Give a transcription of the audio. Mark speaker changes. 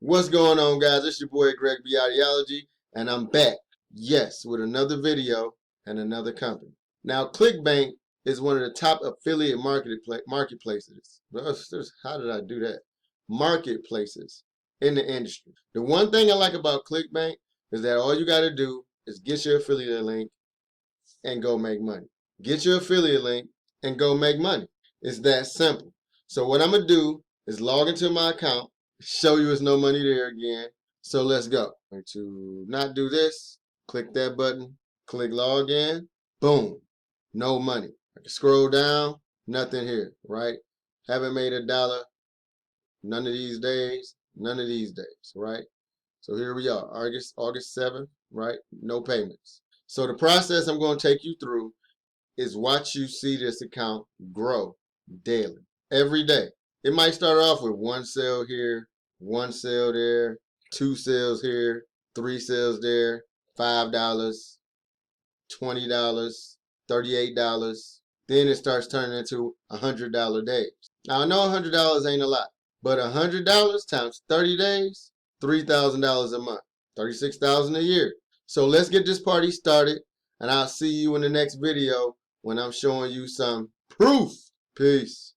Speaker 1: What's going on, guys? It's your boy Greg B Ideology, and I'm back, yes, with another video and another company. Now, Clickbank is one of the top affiliate marketplaces. How did I do that? Marketplaces in the industry. The one thing I like about Clickbank is that all you got to do is get your affiliate link and go make money. Get your affiliate link and go make money. It's that simple. So what I'm going to do is log into my account, show you there's no money there again. So let's go. Going to not do this, click that button, click log in, boom, no money. I can scroll down, nothing here, right? Haven't made $1, none of these days, right? So here we are, August 7th, right? No payments. So the process I'm going to take you through is watch you see this account grow daily, every day. It might start off with one sale here, one sale there, 2 sales here, 3 sales there, $5, $20, $38. Then it starts turning into $100 days. Now I know $100 ain't a lot, but $100 times 30 days, $3,000 a month, $36,000 a year. So let's get this party started, and I'll see you in the next video when I'm showing you some proof. Peace.